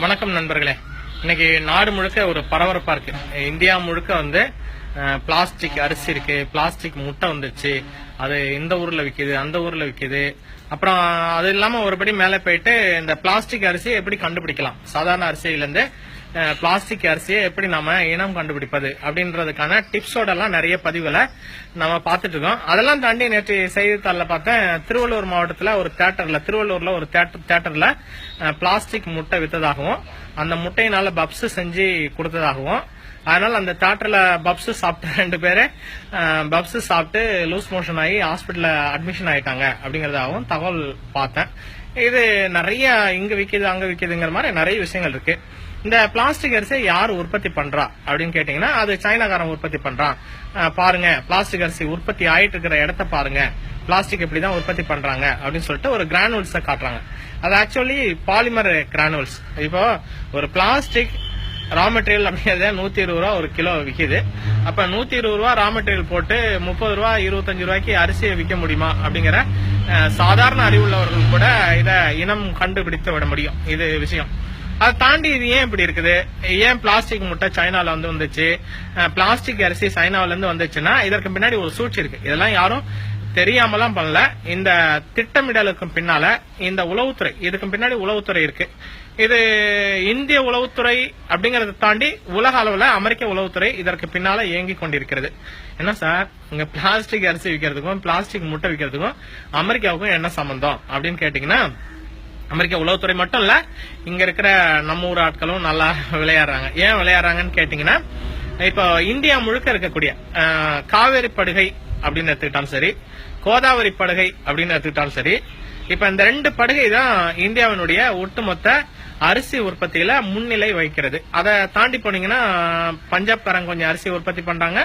வணக்கம் நண்பர்களே. இன்னைக்கு நாடு முழுக்க ஒரு பரபரப்பா இருக்கு. இந்தியா முழுக்க பிளாஸ்டிக் அரிசி இருக்கு, பிளாஸ்டிக் முட்டை வந்துச்சு. அது இந்த ஊர்ல விக்குது, அந்த ஊர்ல விக்குது. அப்புறம் அது இல்லாம ஒருபடி மேல போயிட்டு இந்த பிளாஸ்டிக் அரிசியை எப்படி கண்டுபிடிக்கலாம், சாதாரண அரிசியில இருந்து பிளாஸ்டிக் அரிசியை எப்படி நாம இனம் கண்டுபிடிப்பது அப்படின்றதுக்கான டிப்ஸோட எல்லாம் நிறைய பதிவுகளை நம்ம பார்த்துட்டு இருக்கோம். அதெல்லாம் தாண்டி நேற்று செய்தித்தாளில் பார்த்தேன், திருவள்ளூர் மாவட்டத்தில் ஒரு தேட்டர்ல, திருவள்ளூர்ல ஒரு தேட்டர்ல பிளாஸ்டிக் முட்டை வித்ததாகவும் அந்த முட்டையினால பப்ஸ் செஞ்சு கொடுத்ததாகவும், அதனால அந்த தேட்டர்ல பப்ஸ் சாப்பிட்ட 2 பேரு பப்ஸ் சாப்பிட்டு லூஸ் மோஷன் ஆகி ஹாஸ்பிட்டல்ல அட்மிஷன் ஆயிட்டாங்க அப்படிங்கறதாகவும் தகவல் பார்த்தேன். இது நிறைய இங்க விக்குது அங்க விக்குதுங்கிற மாதிரி நிறைய விஷயங்கள் இருக்கு. இந்த பிளாஸ்டிக் அரிசியை யார் உற்பத்தி பண்றா அப்படின்னு கேட்டீங்கன்னா அது சைனாக்காரன் உற்பத்தி பண்றான். பாருங்க, பிளாஸ்டிக் அரிசி உற்பத்தி ஆயிட்டு இருக்கிற இடத்த பாருங்க, பிளாஸ்டிக் எப்படிதான் உற்பத்தி பண்றாங்க அப்படின்னு சொல்லிட்டு ஒரு கிரானுவல்ஸை காட்டுறாங்க. அது ஆக்சுவலி பாலிமர் கிரானுவல்ஸ். இப்போ ஒரு பிளாஸ்டிக் ரா மெட்டீரியல் அப்படிங்கறத 120 ரூபா ஒரு கிலோ விக்குது. அப்ப 120 ரூபா ரா மெட்டீரியல் போட்டு 30 ரூபா 25 ரூபாய்க்கு அரிசியை விற்க முடியுமா அப்படிங்கிற சாதாரண அறிவுள்ளவர்கள் கூட இத இனம் கண்டுபிடித்து விட முடியும். இது விஷயம். அதை தாண்டி இது ஏன் இப்படி இருக்குது, ஏன் பிளாஸ்டிக் முட்டை சைனால வந்துச்சு, பிளாஸ்டிக் அரிசி சைனாவில இருந்து வந்துச்சுன்னா இதற்கு பின்னாடி ஒரு சூழ்ச்சி இருக்கு. இதெல்லாம் யாரும் தெரியாமலாம் பண்ணல. இந்த திட்டமிடலுக்கு பின்னால இந்த உளவுத்துறை, இதுக்கு பின்னாடி உளவுத்துறை இருக்கு. இது இந்திய உளவுத்துறை அப்படிங்கறத தாண்டி உலக அளவுல அமெரிக்க உளவுத்துறை இதற்கு பின்னால இயங்கி கொண்டிருக்கிறது. என்ன சார், இங்க பிளாஸ்டிக் அரிசி விற்கிறதுக்கும் பிளாஸ்டிக் முட்டை விற்கிறதுக்கும் அமெரிக்காவுக்கும் என்ன சம்பந்தம் அப்படின்னு கேட்டீங்கன்னா, அமெரிக்க உளவுத்துறை மட்டும் இல்ல, இங்க இருக்கிற நம்ம ஊர் ஆட்களும் நல்லா விளையாடுறாங்க. ஏன் விளையாடுறாங்கன்னு கேட்டீங்கன்னா, இப்போ இந்தியா முழுக்க இருக்கக்கூடிய காவேரி படுகை அப்படின்னு எடுத்துக்கிட்டாலும் சரி, கோதாவரி படுகை அப்படின்னு எடுத்துக்கிட்டாலும் சரி, இப்ப இந்த 2 படுகை தான் இந்தியாவினுடைய ஒட்டுமொத்த அரிசி உற்பத்தியில முன்னிலை வகிக்கிறது. அதை தாண்டி போனீங்கன்னா பஞ்சாப்காரங்க கொஞ்சம் அரிசி உற்பத்தி பண்றாங்க,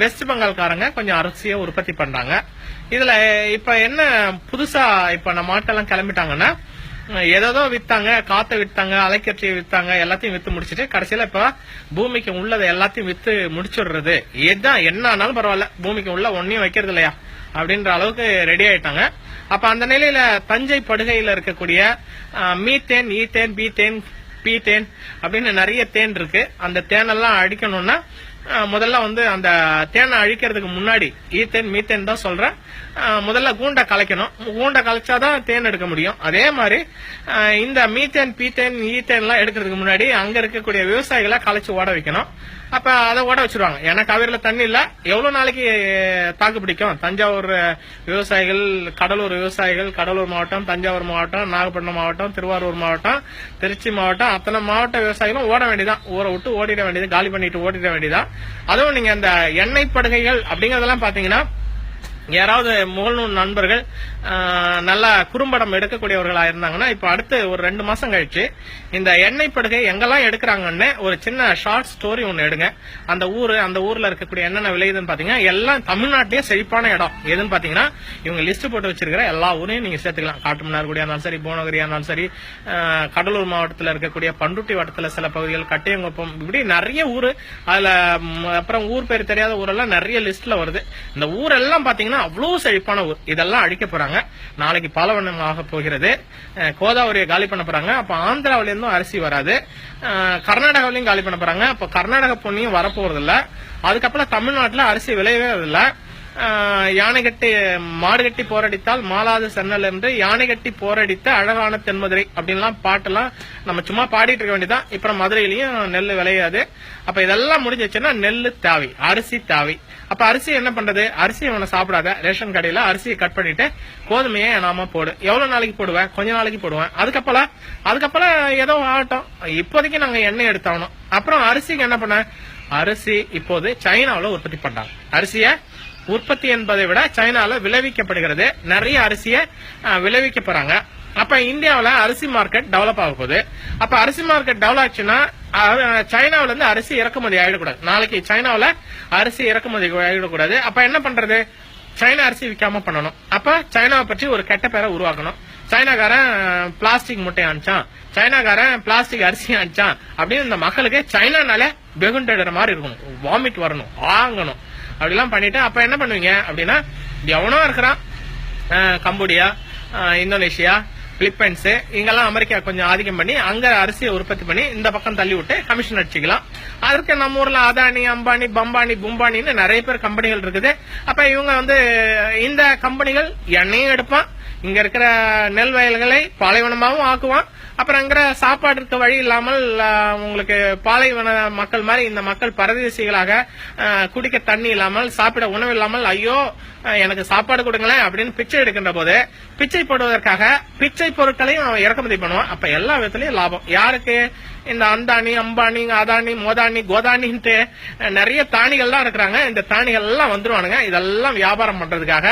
வெஸ்ட் பெங்கால்காரங்க கொஞ்சம் அரிசியை உற்பத்தி பண்றாங்க. இதுல இப்ப என்ன புதுசா இப்ப நம்ம ஆட்கள்லாம் கிளம்பிட்டாங்கன்னா, ஏதோ வித்தாங்க, காத்த வித்தாங்க, அலைக்கற்றியை வித்தாங்க, எல்லாத்தையும் வித்து முடிச்சுட்டு கடைசியில இப்ப பூமிக்கு உள்ளதை எல்லாத்தையும் வித்து முடிச்சுடுறது. இதுதான் என்ன ஆனாலும் பரவாயில்ல, பூமிக்கு உள்ள ஒன்னையும் வைக்கிறது இல்லையா அப்படின்ற அளவுக்கு ரெடி ஆயிட்டாங்க. அப்ப அந்த நிலையில தஞ்சை படுகையில இருக்கக்கூடிய மீத்தேன், ஈத்தேன், பீத்தேன் அப்படின்னு நிறைய தேன் இருக்கு. அந்த தேனெல்லாம் அழிக்கணும்னா முதல்ல அந்த தேனை அழிக்கிறதுக்கு முன்னாடி ஈத்தேன் மீத்தேன் தான் சொல்றேன், முதல்ல கூண்டை கலைக்கணும். கூண்டை கலைச்சாதான் தேன் எடுக்க முடியும். அதே மாதிரி இந்த மீத்தேன், பீத்தேன், ஈத்தேன் எல்லாம் எடுக்கிறதுக்கு முன்னாடி அங்க இருக்கக்கூடிய விவசாயிகளை கலைச்சு ஓட வைக்கணும். அப்ப அதை ஓட வச்சிருவாங்க. ஏன்னா காவிரியில தண்ணி இல்ல, எவ்வளவு நாளைக்கு தாக்கு பிடிக்கும். தஞ்சாவூர் விவசாயிகள், கடலூர் விவசாயிகள், கடலூர் மாவட்டம், தஞ்சாவூர் மாவட்டம், நாகப்பட்டினம் மாவட்டம், திருவாரூர் மாவட்டம், திருச்சி மாவட்டம், அத்தனை மாவட்ட விவசாயிகளும் ஓட வேண்டியதான், ஊரை விட்டு ஓடிட வேண்டியது, காலி பண்ணிட்டு ஓடிட வேண்டியதான். அதுவும் நீங்க அந்த எண்ணெய் படுகைகள் அப்படிங்கறதெல்லாம் பாத்தீங்கன்னா, யாராவது முகநூல் நண்பர்கள் நல்லா குறும்படம் எடுக்கக்கூடியவர்களா இருந்தாங்கன்னா, இப்ப அடுத்து ஒரு 2 மாசம் கழிச்சு இந்த எண்ணெய் படுகை எங்கெல்லாம் எடுக்கிறாங்கன்னு ஒரு சின்ன ஷார்ட் ஸ்டோரி ஒன்னு எடுங்க. அந்த ஊர்ல இருக்கக்கூடிய என்னென்ன விளையுதுன்னு பாத்தீங்கன்னா, எல்லாம் தமிழ்நாட்டிலேயே செழிப்பான இடம் எதுன்னு பாத்தீங்கன்னா, இவங்க லிஸ்ட் போட்டு வச்சிருக்கிற எல்லா ஊரையும் நீங்க சேர்த்துக்கலாம். காட்டுமன்னார்குடியா இருந்தாலும் சரி, புவனகிரியா இருந்தாலும் சரி, கடலூர் மாவட்டத்தில் இருக்கக்கூடிய பண்ருட்டி வட்டத்துல சில பகுதிகள், கட்டியங்குப்பம், இப்படி நிறைய ஊரு. அதுல அப்புறம் ஊர் பேர் தெரியாத ஊரெல்லாம் நிறைய லிஸ்ட்ல வருது. இந்த ஊரெல்லாம் பாத்தீங்கன்னா அவ்வளவு செழிப்பான ஊர். இதெல்லாம் அழிக்க போறாங்க. நாளைக்கு பாலவனம் ஆக போகிறது. கோதாவரியை காலி பண்ண போறாங்க. அப்ப ஆந்திராவில இருந்தும் அரிசி வராது. கர்நாடகாவிலையும் காலி பண்ண போறாங்க. அப்ப கர்நாடக பொண்ணியும் வரப்போறது இல்ல. அதுக்கப்புறம் தமிழ்நாட்டுல அரிசி விளையவே இல்லை. யானை கட்டி மாடு கட்டி போரடித்தால் மாலாது சென்னல் என்று யானை கட்டி போரடித்த அழகான தென்மதுரை அப்படின்லாம் பாட்டெல்லாம் நம்ம சும்மா பாடிட்டு இருக்க வேண்டியதான். இப்ப மதுரையிலயும் நெல் விளையாது. அப்ப இதெல்லாம் முடிஞ்சிச்சுன்னா நெல்லு தேவை, அரிசி தேவை. அப்ப அரிசி என்ன பண்றது, அரிசி அவனை சாப்பிடாத, ரேஷன் கடையில அரிசியை கட் பண்ணிட்டு கோதுமையை நாம போடு. எவ்வளவு நாளைக்கு போடுவேன், கொஞ்ச நாளைக்கு போடுவேன். அதுக்கப்புறம் ஏதோ ஆகட்டும், இப்போதைக்கு நாங்க எண்ணெய் எடுத்தாகணும். அப்புறம் அரிசிக்கு என்ன பண்ண, அரிசி இப்போது சைனாவில உற்பத்தி பண்றாங்க. அரிசிய உற்பத்தி என்பதை விட சைனால விளைவிக்கப்படுகிறது. நிறைய அரிசியை விளைவிக்க போறாங்க. அப்ப இந்தியாவில அரிசி மார்க்கெட் டெவலப் ஆக போகுது. அப்ப அரிசி மார்க்கெட் டெவலப் ஆச்சுன்னா சைனாவில இருந்து அரிசி இறக்குமதி ஆயிடக்கூடாது. நாளைக்கு சைனாவில அரிசி இறக்குமதி ஆயிடக்கூடாது. அப்ப என்ன பண்றது, சைனா அரிசி விற்காம பண்ணணும். அப்ப சைனாவை பற்றி ஒரு கெட்ட பேரை உருவாக்கணும். சைனாக்காரன் பிளாஸ்டிக் முட்டை அனுப்பிச்சான், சைனாக்காரன் பிளாஸ்டிக் அரிசி அனுப்பிச்சான் அப்படின்னு இந்த மக்களுக்கு சைனானால வெகுண்டடுற மாதிரி இருக்கணும், வாமிட் வரணும், ஆங்கணும், அப்படிலாம் பண்ணிட்டு அப்ப என்ன பண்ணுவீங்க அப்படின்னா, எவனோ இருக்கிறான் கம்போடியா, இந்தோனேஷியா, பிலிப்பைன்ஸ் இங்கெல்லாம் அமெரிக்கா கொஞ்சம் ஆதிக்கம் பண்ணி அங்க அரிசியை உற்பத்தி பண்ணி இந்த பக்கம் தள்ளி விட்டு கமிஷன் அடிச்சுக்கலாம். அதற்கு நம்ம ஊர்ல அதானி, அம்பானி, பம்பானி, பும்பானின்னு நிறைய பேர் கம்பெனிகள் இருக்குது. அப்ப இவங்க இந்த கம்பெனிகள் எண்ணெயும் எடுப்பான், இங்க இருக்கிற நெல் வயல்களை பாலைவனமாவும் ஆக்குவான். அப்புறம் அங்க சாப்பாடு இருக்க வழி இல்லாமல் உங்களுக்கு பாலைவன மக்கள் மாதிரி இந்த மக்கள் பரதேசிகளாக குடிக்க தண்ணி இல்லாமல் சாப்பிட உணவு இல்லாமல் ஐயோ எனக்கு சாப்பாடு கொடுங்களேன் அப்படின்னு பிச்சை எடுக்கின்ற போது பிச்சை போடுவதற்காக பிச்சை பொருட்களையும் அவன் இறக்குமதி பண்ணுவான். அப்ப எல்லா விதத்திலயும் லாபம் யாருக்கு? இந்த அந்தானி, அம்பானி, அதானி, மோதானி, கோதானின்ட்டு நிறைய தானிகள்லாம் இருக்கிறாங்க. இந்த தானிகள் எல்லாம் வந்துருவானுங்க. இதெல்லாம் வியாபாரம் பண்றதுக்காக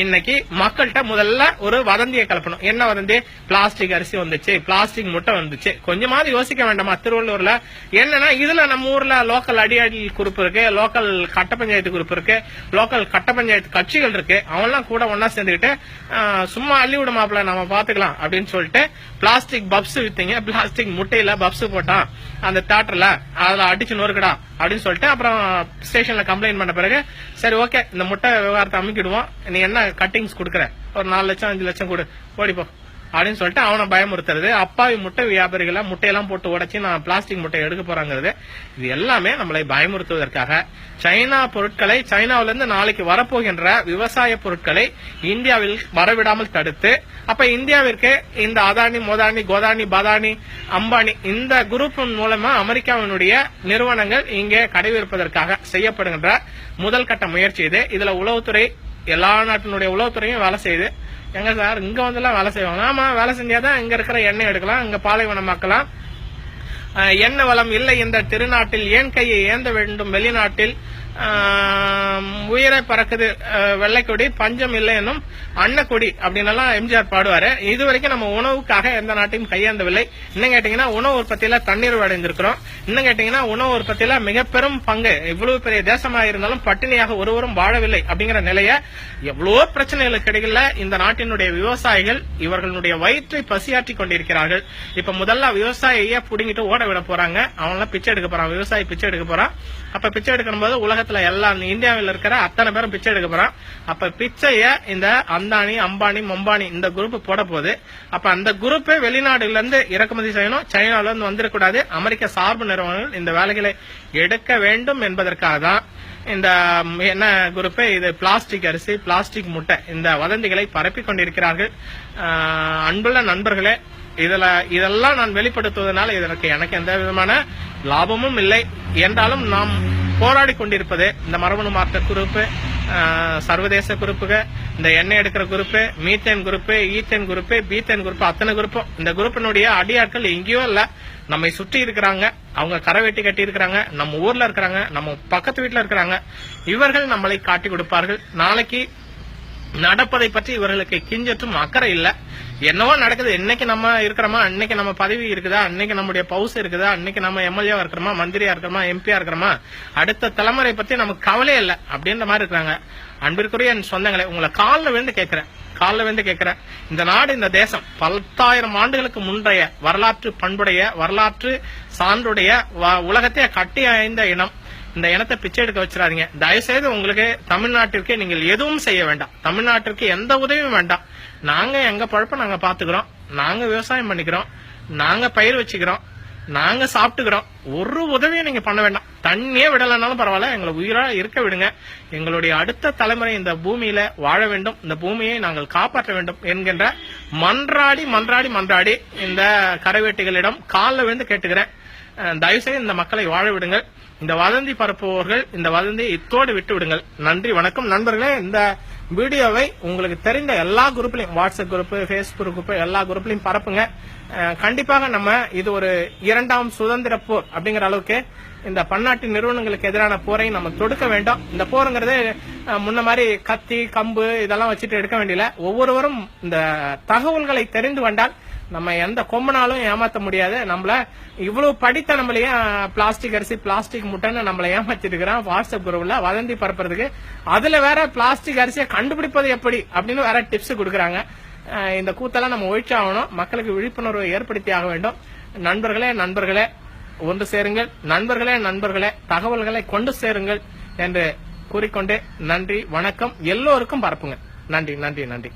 இன்னைக்கு மக்கள்கிட்ட முதல்ல ஒரு வதந்தியை கலப்பணும். என்ன வதந்தி? பிளாஸ்டிக் அரிசி வந்துச்சு, பிளாஸ்டிக் முட்டை வந்துச்சு. கொஞ்சமாவது யோசிக்க வேண்டாமா? திருவள்ளூர்ல என்னன்னா இதுல நம்ம ஊர்ல லோக்கல் அடியாடி குரூப் இருக்கு, லோக்கல் கட்ட பஞ்சாயத்து குரூப் இருக்கு, லோக்கல் கட்ட பஞ்சாயத்து கட்சிகள் இருக்கு. அவன்லாம் கூட ஒன்னா சேர்ந்துக்கிட்டு சும்மா அள்ளி விட மாப்பிள்ள நம்ம பாத்துக்கலாம் அப்படின்னு சொல்லிட்டு பிளாஸ்டிக் பப்ஸ் வித்தீங்க, பிளாஸ்டிக் முட்டையில பப்ஸ் போட்டான் அந்த தியேட்டர்ல, அதுல அடிச்சு நொறுக்கடா அப்படின்னு சொல்லிட்டு அப்புறம் ஸ்டேஷன்ல கம்ப்ளைண்ட் பண்ண பிறகு சரி ஓகே இந்த முட்டை விவகாரத்தை அமைக்கிடுவோம், நீ என்ன கட்டிங்ஸ் கொடுக்குற, ஒரு 4 லட்சம் 5 லட்சம் கொடு ஓடிப்போ அப்படின்னு சொல்லிட்டு அவனை பயமுறுத்துறது. அப்பாவி முட்டை வியாபாரிகளை முட்டையெல்லாம் போட்டு உடைச்சு நான் பிளாஸ்டிக் முட்டை எடுக்க போறாங்கிறது. இது எல்லாமே நம்மளை பயமுறுத்துவதற்காக சைனா பொருட்களை, சைனாவிலிருந்து நாளைக்கு வரப்போகின்ற விவசாய பொருட்களை இந்தியாவில் வரவிடாமல் தடுத்து, அப்ப இந்தியாவிற்கு இந்த அதானி, மோதானி, கோதானி, பாதானி, அம்பானி இந்த குரூப் மூலமா அமெரிக்காவினுடைய நிறுவனங்கள் இங்கே கடைபிடிப்பதற்காக செய்யப்படுகின்ற முதல் கட்ட முயற்சி இது. இதுல உளவுத்துறை, எல்லா நாட்டினுடைய உளவுத்துறையும் வேலை செய்யுது. எங்க சார் இங்க வந்து வேலை செய்வாங்க? ஆமா, வேலை செஞ்சாதான் இங்க இருக்கிற எண்ணெய் எடுக்கலாம், இங்க பாலைவனமாக்கலாம். எண்ணெய் வளம் இல்லை இந்த திருநாட்டில் ஏன் கையை ஏந்த வேண்டும் வெளிநாட்டில், உயிரை பறக்குது வெள்ளைக்கொடி, பஞ்சம் இல்லை என்னும் அன்னக்கொடி அப்படின்னு எல்லாம் எம்ஜிஆர் பாடுவாரு. இதுவரைக்கும் நம்ம உணவுக்காக எந்த நாட்டையும் கையேந்தவில்லை. இன்னும் கேட்டீங்கன்னா உணவு உற்பத்தியில தண்ணீர் அடைந்திருக்கிறோம். இன்னும் கேட்டீங்கன்னா உணவு உற்பத்தியில மிக பெரும் பங்கு, இவ்வளவு பெரிய தேசமாக இருந்தாலும் பட்டினியாக ஒருவரும் வாழவில்லை அப்படிங்கிற நிலைய எவ்வளவோ பிரச்சனைகளுக்கு இடையில இந்த நாட்டினுடைய விவசாயிகள் இவர்களுடைய வயிற்றை பசியாற்றி கொண்டிருக்கிறார்கள். இப்ப முதல்ல விவசாயிய புடுங்கிட்டு ஓட விட போறாங்க. அவன் பிச்சை எடுக்க போறான், விவசாயி பிச்சை எடுக்க போறான். அப்ப பிச்சை எடுக்கும் போது உலகத்துல எல்லாம் இந்தியாவில் இருக்கிற அத்தனை பேரும் பிச்சை எடுக்க போறான். அப்ப பிச்சைய இந்த அந்தானி, அம்பானி, மம்பானி இந்த குரூப் போட போகுது. அப்ப அந்த குரூப் வெளிநாடுல இருந்து இறக்குமதி செய்யணும், சைனால இருந்து வந்துடக்கூடாது. அமெரிக்க சார்பு நிறுவனங்கள் இந்த வேலைகளை எடுக்க வேண்டும் என்பதற்காக தான் இந்த என்ன குரூப் இது பிளாஸ்டிக் அரிசி, பிளாஸ்டிக் முட்டை இந்த வதந்திகளை பரப்பிக் கொண்டிருக்கிறார்கள். அன்புள்ள நண்பர்களே, இதெல்லாம் நான் வெளிப்படுத்துவதனால இதற்கு எனக்கு எந்த விதமான லாபமும் இல்லை என்றாலும் நாம் போராடி கொண்டிருப்பது இந்த மரபணு மாற்ற குரூப், சர்வதேச குரூப்புக, இந்த எண்ணெய் எடுக்கிற group, methane group, ethane group, பீத்தேன் குரூப், அத்தனை குரூப்பும் இந்த குரூப்பினுடைய அடியாட்கள் எங்கேயோ இல்ல, நம்மை சுற்றி இருக்கிறாங்க. அவங்க கரை வெட்டி கட்டி இருக்கிறாங்க, நம்ம ஊர்ல இருக்கிறாங்க, நம்ம பக்கத்து வீட்டுல இருக்கிறாங்க. இவர்கள் நம்மளை காட்டி கொடுப்பார்கள். நாளைக்கு நடப்பதை பற்றி இவர்களுக்கு கிஞ்சற்றும் அக்கறை இல்ல. என்னவோ நடக்குது, இன்னைக்கு நம்ம இருக்கிறோமா, அன்னைக்கு நம்ம பதவி இருக்குதா, அன்னைக்கு நம்முடைய பவுஸ் இருக்குதா, அன்னைக்கு நம்ம எம்எல்ஏவா இருக்கிறோமா, மந்திரியா இருக்கிறோமா, எம்பியா இருக்கிறோமா, அடுத்த தலைமுறை பத்தி நமக்கு கவலையே இல்ல அப்படின்ற மாதிரி இருக்காங்க. அன்பிற்குரிய என் சொந்தங்களை, உங்களை காலில் விழுந்து கேட்கிறேன், இந்த நாடு, இந்த தேசம் 10,000 ஆண்டுகளுக்கு முன்றைய வரலாற்று பண்புடைய, வரலாற்று சான்றுடைய, உலகத்தை கட்டி அடைந்த இனம். இந்த இனத்தை பிச்சை எடுக்க வச்சிடாதீங்க தயவுசெய்து. உங்களுக்கு தமிழ்நாட்டிற்கு நீங்கள் எதுவும் செய்ய வேண்டாம், தமிழ்நாட்டிற்கு எந்த உதவியும் வேண்டாம். நாங்க எங்க பழப்ப நாங்க பாத்துக்கிறோம், நாங்க விவசாயம் பண்ணிக்கிறோம், நாங்க பயிர் வச்சுக்கிறோம், நாங்க சாப்பிட்டுக்கிறோம். ஒரு உதவியும் நீங்க பண்ண வேண்டாம். தண்ணியே விடலனாலும் பரவாயில்ல, எங்களை உயிரா இருக்க விடுங்க. எங்களுடைய அடுத்த தலைமுறை இந்த பூமியில வாழ வேண்டும், இந்த பூமியை நாங்கள் காப்பாற்ற வேண்டும் என்கின்ற மன்றாடி இந்த கரைவேட்டிகளிடம் காலில் விழுந்து கேட்டுக்கிறேன். தயவுசெய்து இந்த மக்களை வாழ விடுங்கள். இந்த வதந்தி பரப்புபவர்கள் இந்த வதந்தியை இத்தோடு விட்டு விடுங்கள். நன்றி, வணக்கம் நண்பர்களே. இந்த வீடியோவை உங்களுக்கு தெரிந்த எல்லா குரூப்லயும், வாட்ஸ்அப் குரூப், பேஸ்புக் குரூப், எல்லா குரூப்லயும் பரப்புங்க. கண்டிப்பாக நம்ம இது ஒரு 2ஆம் சுதந்திர போர் அப்படிங்கிற அளவுக்கு இந்த பன்னாட்டு நிறுவனங்களுக்கு எதிரான போரை நம்ம தொடுக்க வேண்டும். இந்த போருங்கிறது முன்ன மாதிரி கத்தி, கம்பு இதெல்லாம் வச்சுட்டு எடுக்க வேண்டியல. ஒவ்வொருவரும் இந்த தகவல்களை தெரிந்து கொண்டால் நம்ம எந்த கொம்பனாலும் ஏமாத்த முடியாது. நம்மள இவ்வளவு படித்த நம்மளையே பிளாஸ்டிக் அரிசி, பிளாஸ்டிக் முட்டைன்னு நம்மளை ஏமாத்திட்டு இருக்கிறான் வாட்ஸ்அப் குரூப்ல வதந்தி பரப்புறதுக்கு. அதுல வேற பிளாஸ்டிக் அரிசியை கண்டுபிடிப்பது எப்படி அப்படின்னு வேற டிப்ஸ் கொடுக்கறாங்க. இந்த கூத்தெல்லாம் நம்ம ஒழிச்சாகணும், மக்களுக்கு விழிப்புணர்வை ஏற்படுத்தி ஆக வேண்டும். நண்பர்களே ஒன்று சேருங்கள், நண்பர்களே தகவல்களை கொண்டு சேருங்கள் என்று கூறிக்கொண்டு நன்றி, வணக்கம். எல்லோருக்கும் பரப்புங்க. நன்றி.